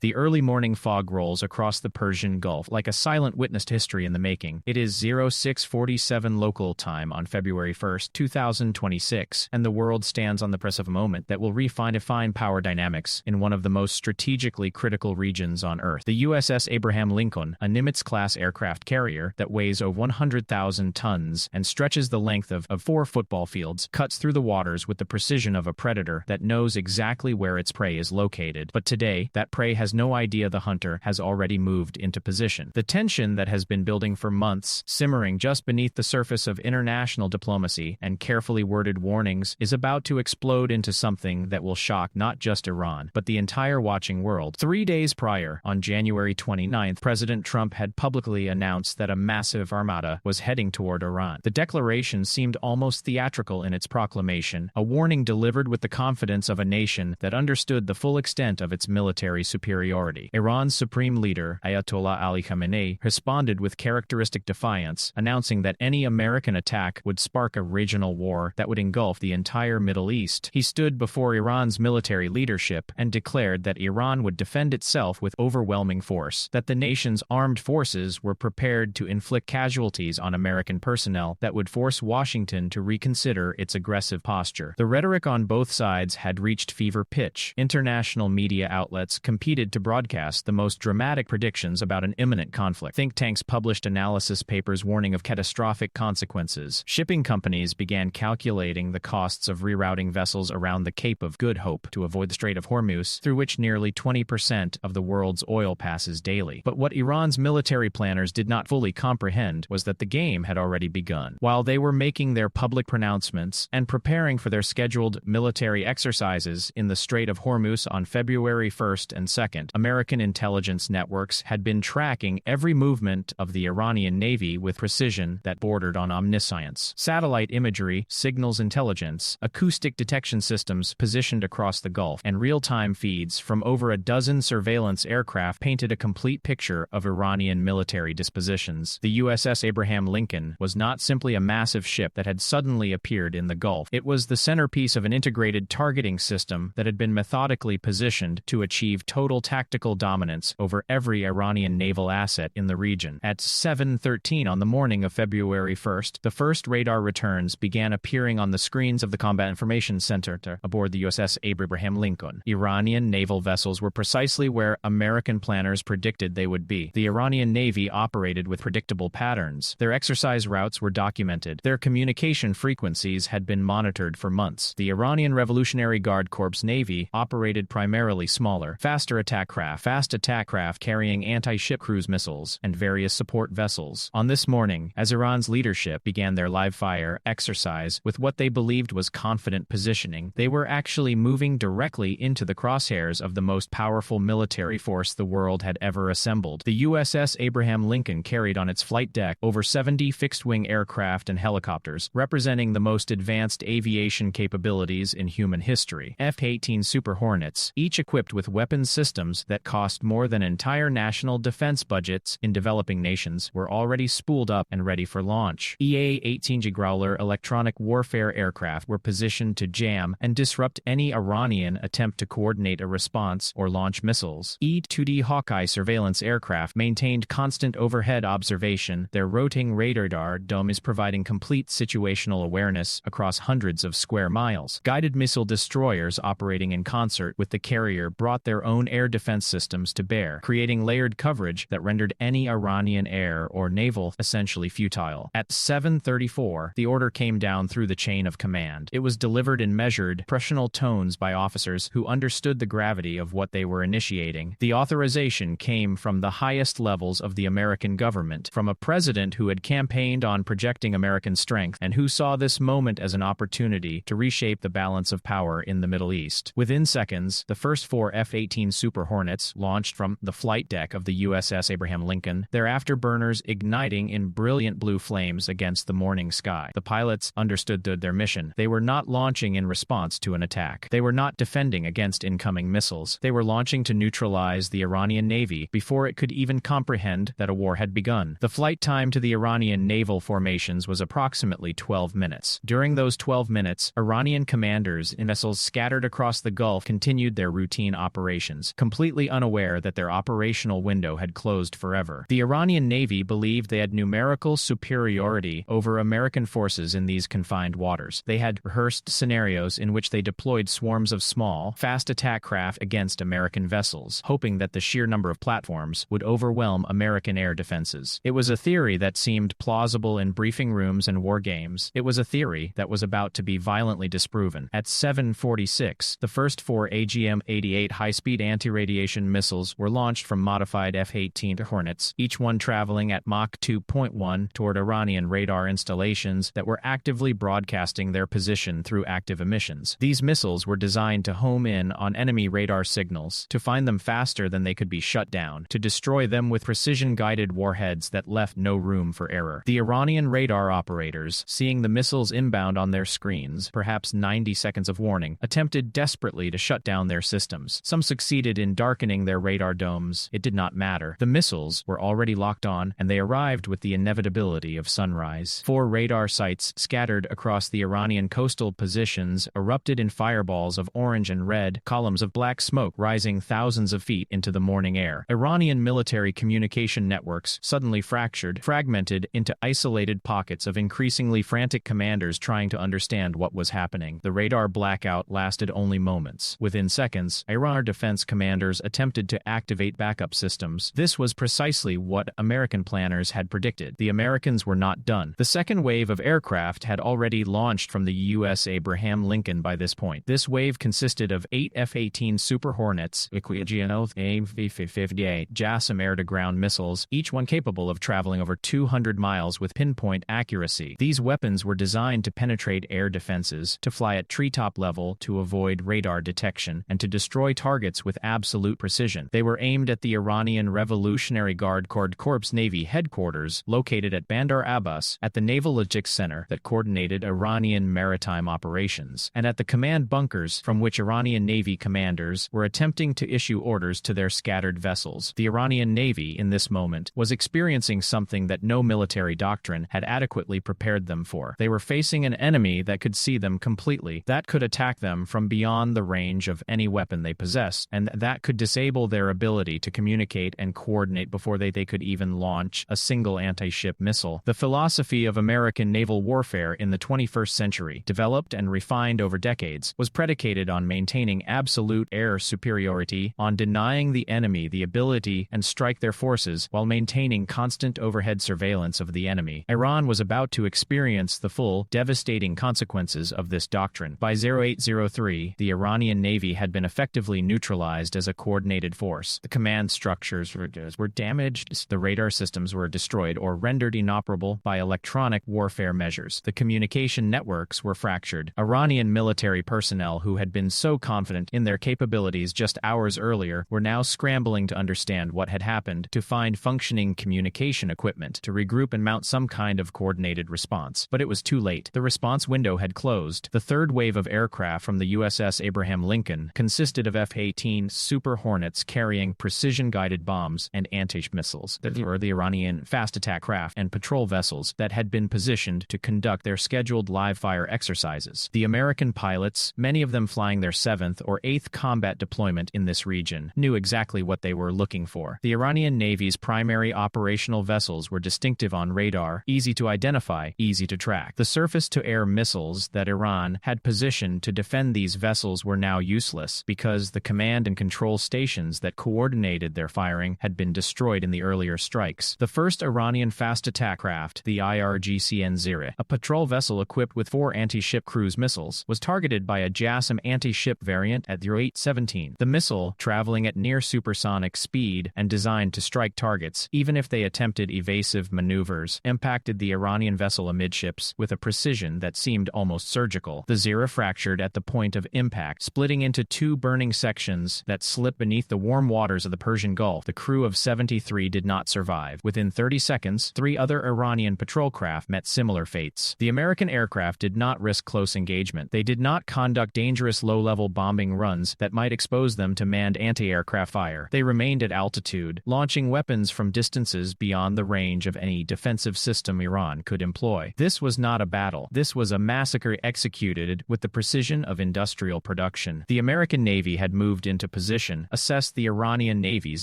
The early morning fog rolls across the Persian Gulf like a silent witnessed history in the making. It is 0647 local time on February 1, 2026, and the world stands on the precipice of a moment that will redefine power dynamics in one of the most strategically critical regions on Earth. The USS Abraham Lincoln, a Nimitz-class aircraft carrier that weighs over 100,000 tons and stretches the length of 4 football fields, cuts through the waters with the precision of a predator that knows exactly where its prey is located. But today, that prey has no idea the hunter has already moved into position. The tension that has been building for months, simmering just beneath the surface of international diplomacy and carefully worded warnings, is about to explode into something that will shock not just Iran, but the entire watching world. 3 days prior, on January 29th, President Trump had publicly announced that a massive armada was heading toward Iran. The declaration seemed almost theatrical in its proclamation, a warning delivered with the confidence of a nation that understood the full extent of its military superiority. Iran's supreme leader, Ayatollah Ali Khamenei, responded with characteristic defiance, announcing that any American attack would spark a regional war that would engulf the entire Middle East. He stood before Iran's military leadership and declared that Iran would defend itself with overwhelming force, that the nation's armed forces were prepared to inflict casualties on American personnel that would force Washington to reconsider its aggressive posture. The rhetoric on both sides had reached fever pitch. International media outlets competed to broadcast the most dramatic predictions about an imminent conflict. Think tanks published analysis papers warning of catastrophic consequences. Shipping companies began calculating the costs of rerouting vessels around the Cape of Good Hope to avoid the Strait of Hormuz, through which nearly 20% of the world's oil passes daily. But what Iran's military planners did not fully comprehend was that the game had already begun. While they were making their public pronouncements and preparing for their scheduled military exercises in the Strait of Hormuz on February 1st and 2nd, American intelligence networks had been tracking every movement of the Iranian Navy with precision that bordered on omniscience. Satellite imagery, signals intelligence, acoustic detection systems positioned across the Gulf, and real-time feeds from over a dozen surveillance aircraft painted a complete picture of Iranian military dispositions. The USS Abraham Lincoln was not simply a massive ship that had suddenly appeared in the Gulf. It was the centerpiece of an integrated targeting system that had been methodically positioned to achieve total tactical dominance over every Iranian naval asset in the region. At 7:13 on the morning of February 1st, the first radar returns began appearing on the screens of the Combat Information Center aboard the USS Abraham Lincoln. Iranian naval vessels were precisely where American planners predicted they would be. The Iranian Navy operated with predictable patterns. Their exercise routes were documented. Their communication frequencies had been monitored for months. The Iranian Revolutionary Guard Corps Navy operated primarily smaller, faster fast attack craft carrying anti-ship cruise missiles, and various support vessels. On this morning, as Iran's leadership began their live-fire exercise with what they believed was confident positioning, they were actually moving directly into the crosshairs of the most powerful military force the world had ever assembled. The USS Abraham Lincoln carried on its flight deck over 70 fixed-wing aircraft and helicopters, representing the most advanced aviation capabilities in human history. F-18 Super Hornets, each equipped with weapons systems that cost more than entire national defense budgets in developing nations, were already spooled up and ready for launch. EA-18 Growler electronic warfare aircraft were positioned to jam and disrupt any Iranian attempt to coordinate a response or launch missiles. E-2D Hawkeye surveillance aircraft maintained constant overhead observation. Their rotating radar dome is providing complete situational awareness across hundreds of square miles. Guided missile destroyers operating in concert with the carrier brought their own air defense systems to bear, creating layered coverage that rendered any Iranian air or naval essentially futile. At 7:34, the order came down through the chain of command. It was delivered in measured, professional tones by officers who understood the gravity of what they were initiating. The authorization came from the highest levels of the American government, from a president who had campaigned on projecting American strength and who saw this moment as an opportunity to reshape the balance of power in the Middle East. Within seconds, the first 4 F-18 Super Hornets launched from the flight deck of the USS Abraham Lincoln, their afterburners igniting in brilliant blue flames against the morning sky. The pilots understood their mission. They were not launching in response to an attack. They were not defending against incoming missiles. They were launching to neutralize the Iranian Navy before it could even comprehend that a war had begun. The flight time to the Iranian naval formations was approximately 12 minutes. During those 12 minutes, Iranian commanders in vessels scattered across the Gulf continued their routine operations, completely unaware that their operational window had closed forever. The Iranian Navy believed they had numerical superiority over American forces in these confined waters. They had rehearsed scenarios in which they deployed swarms of small, fast attack craft against American vessels, hoping that the sheer number of platforms would overwhelm American air defenses. It was a theory that seemed plausible in briefing rooms and war games. It was a theory that was about to be violently disproven. At 7:46, the first 4 AGM-88 high-speed anti-radiation missiles were launched from modified F-18 Hornets, each one traveling at Mach 2.1 toward Iranian radar installations that were actively broadcasting their position through active emissions. These missiles were designed to home in on enemy radar signals, to find them faster than they could be shut down, to destroy them with precision-guided warheads that left no room for error. The Iranian radar operators, seeing the missiles inbound on their screens, perhaps 90 seconds of warning, attempted desperately to shut down their systems. Some succeeded in darkening their radar domes. It did not matter. The missiles were already locked on, and they arrived with the inevitability of sunrise. 4 radar sites scattered across the Iranian coastal positions erupted in fireballs of orange and red, columns of black smoke rising thousands of feet into the morning air. Iranian military communication networks suddenly fragmented into isolated pockets of increasingly frantic commanders trying to understand what was happening. The radar blackout lasted only moments. Within seconds, Iran defense commanders attempted to activate backup systems. This was precisely what American planners had predicted. The Americans were not done. The second wave of aircraft had already launched from the USS Abraham Lincoln by this point. This wave consisted of 8 F-18 Super Hornets, AV-58 JASSM air-to-ground missiles, each one capable of traveling over 200 miles with pinpoint accuracy. These weapons were designed to penetrate air defenses, to fly at treetop level to avoid radar detection, and to destroy targets with absolute precision. They were aimed at the Iranian Revolutionary Guard Corps Navy headquarters, located at Bandar Abbas, at the Naval Logistics Center that coordinated Iranian maritime operations, and at the command bunkers from which Iranian Navy commanders were attempting to issue orders to their scattered vessels. The Iranian Navy, in this moment, was experiencing something that no military doctrine had adequately prepared them for. They were facing an enemy that could see them completely, that could attack them from beyond the range of any weapon they possessed, and that could disable their ability to communicate and coordinate before they could even launch a single anti-ship missile. The philosophy of American naval warfare in the 21st century, developed and refined over decades, was predicated on maintaining absolute air superiority, on denying the enemy the ability and strike their forces while maintaining constant overhead surveillance of the enemy. Iran was about to experience the full, devastating consequences of this doctrine. By 0803, the Iranian Navy had been effectively neutralized as a coordinated force. The command structures were damaged, the radar systems were destroyed or rendered inoperable by electronic warfare measures. The communication networks were fractured. Iranian military personnel who had been so confident in their capabilities just hours earlier were now scrambling to understand what had happened, to find functioning communication equipment, to regroup and mount some kind of coordinated response. But it was too late. The response window had closed. The third wave of aircraft from the USS Abraham Lincoln consisted of F-18 Super Hornets carrying precision-guided bombs and anti-ship missiles that were the Iranian fast attack craft and patrol vessels that had been positioned to conduct their scheduled live-fire exercises. The American pilots, many of them flying their 7th or 8th combat deployment in this region, knew exactly what they were looking for. The Iranian Navy's primary operational vessels were distinctive on radar, easy to identify, easy to track. The surface-to-air missiles that Iran had positioned to defend these vessels were now useless because the command and control stations that coordinated their firing had been destroyed in the earlier strikes. The first Iranian fast attack craft, the IRGC-N-Zira, a patrol vessel equipped with 4 anti-ship cruise missiles, was targeted by a JASSM anti-ship variant at 0817. The missile, traveling at near supersonic speed and designed to strike targets, even if they attempted evasive maneuvers, impacted the Iranian vessel amidships with a precision that seemed almost surgical. The Zira fractured at the point of impact, splitting into 2 burning sections that slipped beneath the warm waters of the Persian Gulf. The crew of 73 did not survive. Within 30 seconds, 3 other Iranian patrol craft met similar fates. The American aircraft did not risk close engagement. They did not conduct dangerous low-level bombing runs that might expose them to manned anti-aircraft fire. They remained at altitude, launching weapons from distances beyond the range of any defensive system Iran could employ. This was not a battle. This was a massacre executed with the precision of industrial production. The American Navy had moved into position position, assessed the Iranian Navy's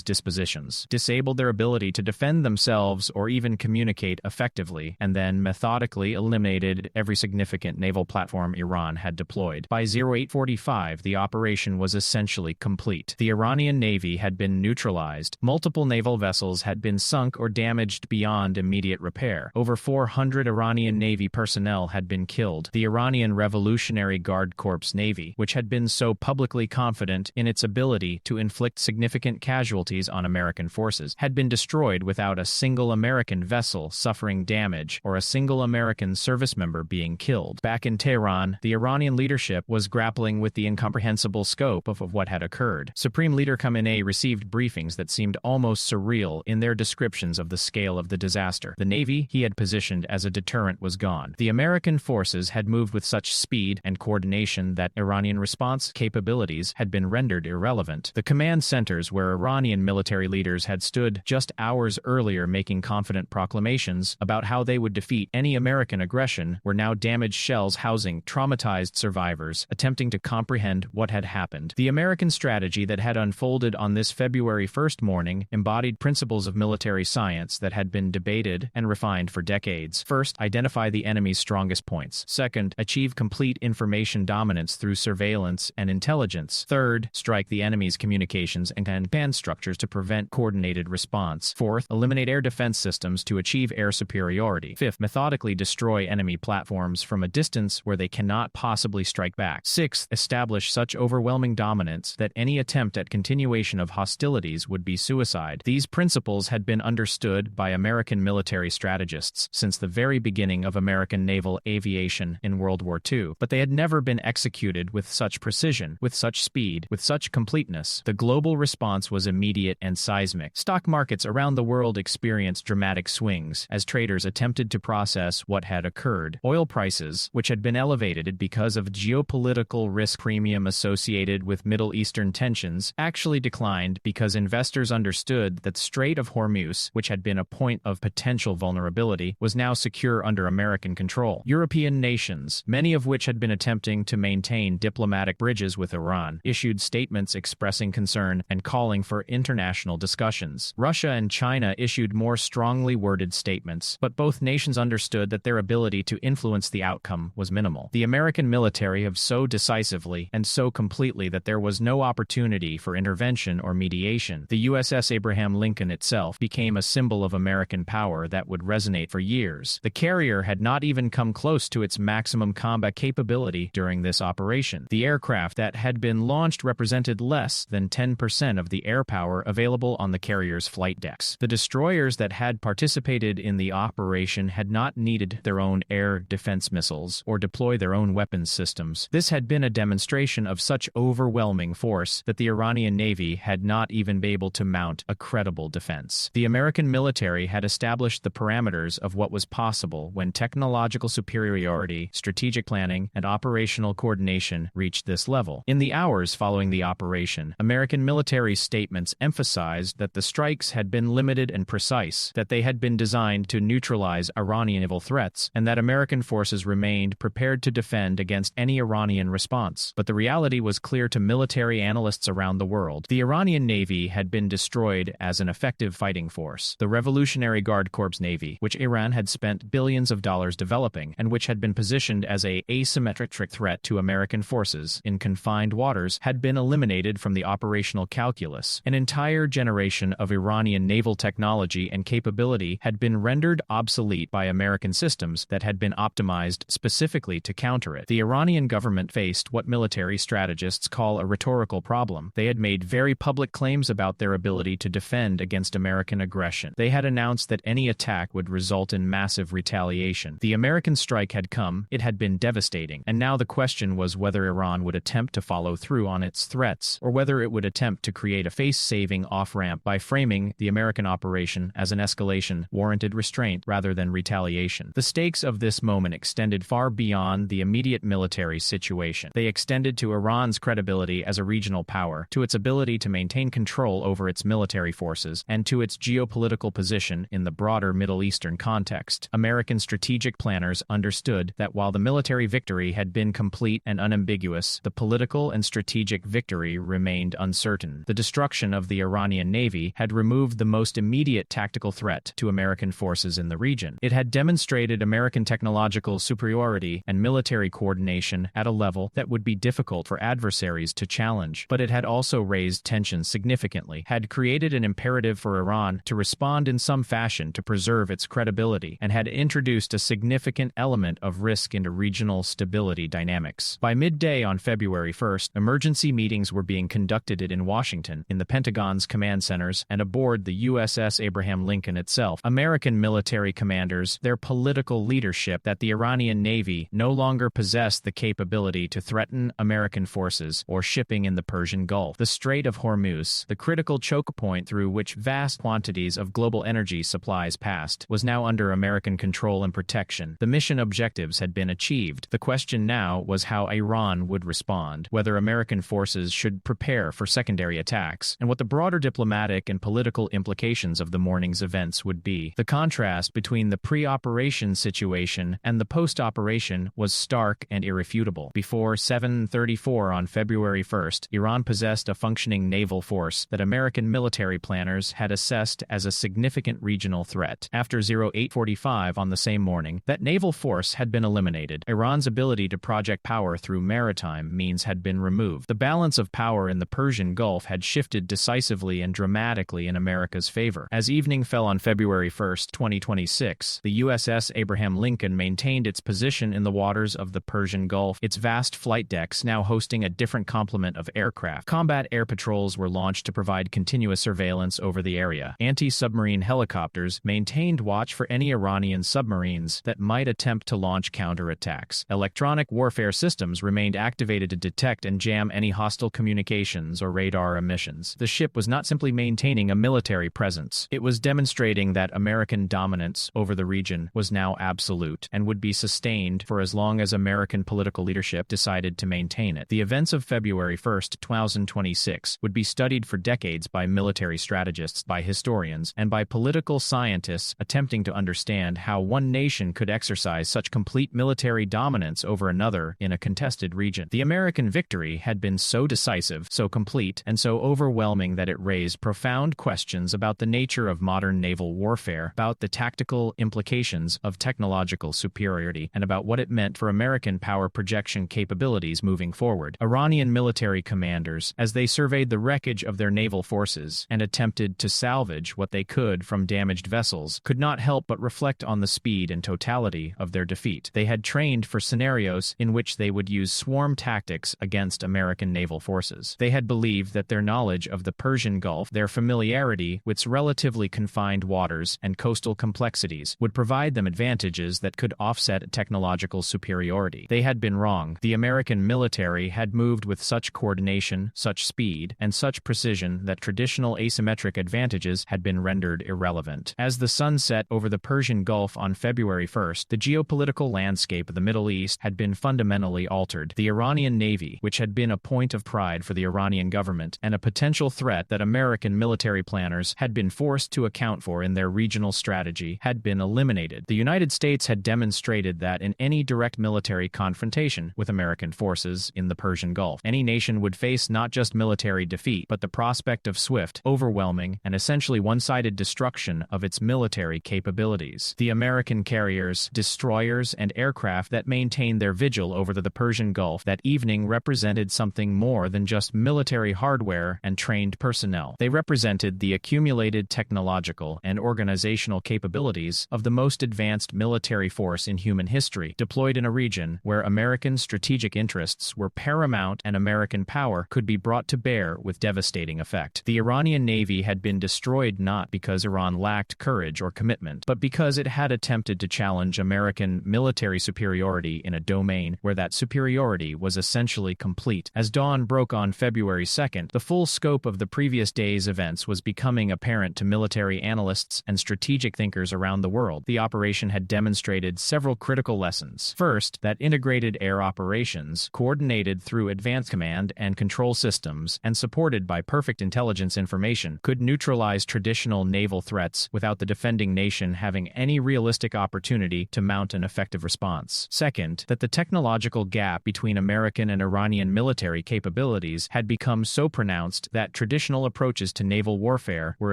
dispositions, disabled their ability to defend themselves or even communicate effectively, and then methodically eliminated every significant naval platform Iran had deployed. By 0845, the operation was essentially complete. The Iranian Navy had been neutralized. Multiple naval vessels had been sunk or damaged beyond immediate repair. Over 400 Iranian Navy personnel had been killed. The Iranian Revolutionary Guard Corps Navy, which had been so publicly confident in its ability to inflict significant casualties on American forces, had been destroyed without a single American vessel suffering damage or a single American service member being killed. Back in Tehran, the Iranian leadership was grappling with the incomprehensible scope of what had occurred. Supreme Leader Khamenei received briefings that seemed almost surreal in their descriptions of the scale of the disaster. The Navy he had positioned as a deterrent was gone. The American forces had moved with such speed and coordination that Iranian response capabilities had been rendered irrelevant. The command centers where Iranian military leaders had stood just hours earlier making confident proclamations about how they would defeat any American aggression were now damaged shells housing traumatized survivors attempting to comprehend what had happened. The American strategy that had unfolded on this February 1st morning embodied principles of military science that had been debated and refined for decades. First, identify the enemy's strongest points. Second, achieve complete information dominance through surveillance and intelligence. Third, strike the enemy's communications and command structures to prevent coordinated response. Fourth, eliminate air defense systems to achieve air superiority. Fifth, methodically destroy enemy platforms from a distance where they cannot possibly strike back. Sixth, establish such overwhelming dominance that any attempt at continuation of hostilities would be suicide. These principles had been understood by American military strategists since the very beginning of American naval aviation in World War II, but they had never been executed with such precision, with such speed, with such completeness. The global response was immediate and seismic. Stock markets around the world experienced dramatic swings as traders attempted to process what had occurred. Oil prices, which had been elevated because of geopolitical risk premium associated with Middle Eastern tensions, actually declined because investors understood that Strait of Hormuz, which had been a point of potential vulnerability, was now secure under American control. European nations, many of which had been attempting to maintain diplomatic bridges with Iran, issued statements expressing concern and calling for international discussions. Russia and China issued more strongly worded statements, but both nations understood that their ability to influence the outcome was minimal. The American military have so decisively and so completely that there was no opportunity for intervention or mediation. The USS Abraham Lincoln itself became a symbol of American power that would resonate for years. The carrier had not even come close to its maximum combat capability during this operation. The aircraft that had been launched represented less than 10% of the air power available on the carrier's flight decks. The destroyers that had participated in the operation had not needed their own air defense missiles or deploy their own weapons systems. This had been a demonstration of such overwhelming force that the Iranian Navy had not even been able to mount a credible defense. The American military had established the parameters of what was possible when technological superiority, strategic planning, and operational coordination reached this level. In the hours following the operation, American military statements emphasized that the strikes had been limited and precise, that they had been designed to neutralize Iranian naval threats, and that American forces remained prepared to defend against any Iranian response. But the reality was clear to military analysts around the world. The Iranian Navy had been destroyed as an effective fighting force. The Revolutionary Guard Corps Navy, which Iran had spent billions of dollars developing, and which had been positioned as an asymmetric threat to American forces in confined waters, had been eliminated from the operational calculus. An entire generation of Iranian naval technology and capability had been rendered obsolete by American systems that had been optimized specifically to counter it. The Iranian government faced what military strategists call a rhetorical problem. They had made very public claims about their ability to defend against American aggression. They had announced that any attack would result in massive retaliation. The American strike had come, it had been devastating, and now the question was whether Iran would attempt to follow through on its threats, or whether it would attempt to create a face-saving off-ramp by framing the American operation as an escalation warranted restraint rather than retaliation. The stakes of this moment extended far beyond the immediate military situation. They extended to Iran's credibility as a regional power, to its ability to maintain control over its military forces, and to its geopolitical position in the broader Middle Eastern context. American strategic planners understood that while the military victory had been complete and unambiguous, the political and strategic victory remained remained uncertain. The destruction of the Iranian Navy had removed the most immediate tactical threat to American forces in the region. It had demonstrated American technological superiority and military coordination at a level that would be difficult for adversaries to challenge. But it had also raised tensions significantly, had created an imperative for Iran to respond in some fashion to preserve its credibility, and had introduced a significant element of risk into regional stability dynamics. By midday on February 1st, emergency meetings were being conducted in Washington, in the Pentagon's command centers, and aboard the USS Abraham Lincoln itself. American military commanders, their political leadership, that the Iranian Navy no longer possessed the capability to threaten American forces or shipping in the Persian Gulf. The Strait of Hormuz, the critical choke point through which vast quantities of global energy supplies passed, was now under American control and protection. The mission objectives had been achieved. The question now was how Iran would respond, whether American forces should prepare for secondary attacks, and what the broader diplomatic and political implications of the morning's events would be. The contrast between the pre-operation situation and the post-operation was stark and irrefutable. Before 7:34 on February 1st, Iran possessed a functioning naval force that American military planners had assessed as a significant regional threat. After 08:45 on the same morning, that naval force had been eliminated. Iran's ability to project power through maritime means had been removed. The balance of power in the Persian Gulf had shifted decisively and dramatically in America's favor. As evening fell on February 1st, 2026, the USS Abraham Lincoln maintained its position in the waters of the Persian Gulf, its vast flight decks now hosting a different complement of aircraft. Combat air patrols were launched to provide continuous surveillance over the area. Anti-submarine helicopters maintained watch for any Iranian submarines that might attempt to launch counterattacks. Electronic warfare systems remained activated to detect and jam any hostile communications or radar emissions. The ship was not simply maintaining a military presence. It was demonstrating that American dominance over the region was now absolute and would be sustained for as long as American political leadership decided to maintain it. The events of February 1st, 2026 would be studied for decades by military strategists, by historians, and by political scientists attempting to understand how one nation could exercise such complete military dominance over another in a contested region. The American victory had been so decisive, so complete, and so overwhelming that it raised profound questions about the nature of modern naval warfare, about the tactical implications of technological superiority, and about what it meant for American power projection capabilities moving forward. Iranian military commanders, as they surveyed the wreckage of their naval forces and attempted to salvage what they could from damaged vessels, could not help but reflect on the speed and totality of their defeat. They had trained for scenarios in which they would use swarm tactics against American naval forces. They had believed that their knowledge of the Persian Gulf, their familiarity with its relatively confined waters and coastal complexities, would provide them advantages that could offset technological superiority. They had been wrong. The American military had moved with such coordination, such speed, and such precision that traditional asymmetric advantages had been rendered irrelevant. As the sun set over the Persian Gulf on February 1st, the geopolitical landscape of the Middle East had been fundamentally altered. The Iranian Navy, which had been a point of pride for the Iranian government and a potential threat that American military planners had been forced to account for in their regional strategy, had been eliminated. The United States had demonstrated that in any direct military confrontation with American forces in the Persian Gulf, any nation would face not just military defeat, but the prospect of swift, overwhelming, and essentially one-sided destruction of its military capabilities. The American carriers, destroyers, and aircraft that maintained their vigil over the Persian Gulf that evening represented something more than just military hardware and trained personnel. They represented the accumulated technological and organizational capabilities of the most advanced military force in human history, deployed in a region where American strategic interests were paramount and American power could be brought to bear with devastating effect. The Iranian Navy had been destroyed not because Iran lacked courage or commitment, but because it had attempted to challenge American military superiority in a domain where that superiority was essentially complete. As dawn broke on February 2nd, the full scope of the previous day's events was becoming apparent to military analysts and strategic thinkers around the world. The operation had demonstrated several critical lessons. First, that integrated air operations, coordinated through advanced command and control systems and supported by perfect intelligence information, could neutralize traditional naval threats without the defending nation having any realistic opportunity to mount an effective response. Second, that the technological gap between American and Iranian military capabilities had become so pronounced that traditional approaches to naval warfare were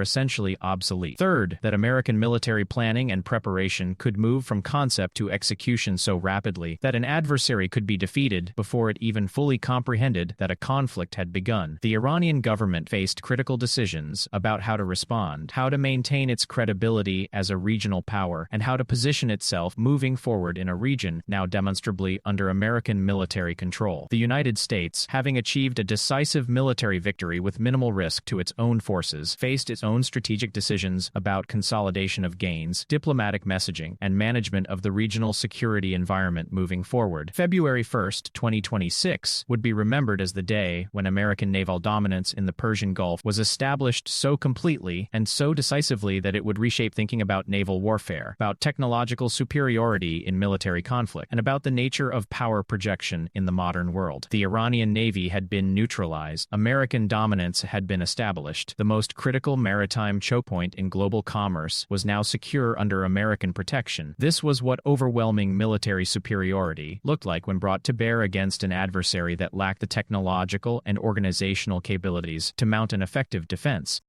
essentially obsolete. Third, that American military planning and preparation could move from concept to execution so rapidly that an adversary could be defeated before it even fully comprehended that a conflict had begun. The Iranian government faced critical decisions about how to respond, how to maintain its credibility as a regional power, and how to position itself moving forward in a region now demonstrably under American military control. The United States, having achieved a decisive military victory with minimal risk to its own forces, faced its own strategic decisions about consolidation of gains, diplomatic messaging, and management of the regional security environment moving forward. February 1, 2026, would be remembered as the day when American naval dominance in the Persian Gulf was established so completely and so decisively that it would reshape thinking about naval warfare, about technological superiority in military conflict, and about the nature of power projection in the modern world. The Iranian Navy had been neutralized. American dominance had been established. The most critical maritime choke point in global commerce was now secure under American protection. This was what overwhelming military superiority looked like when brought to bear against an adversary that lacked the technological and organizational capabilities to mount an effective defense.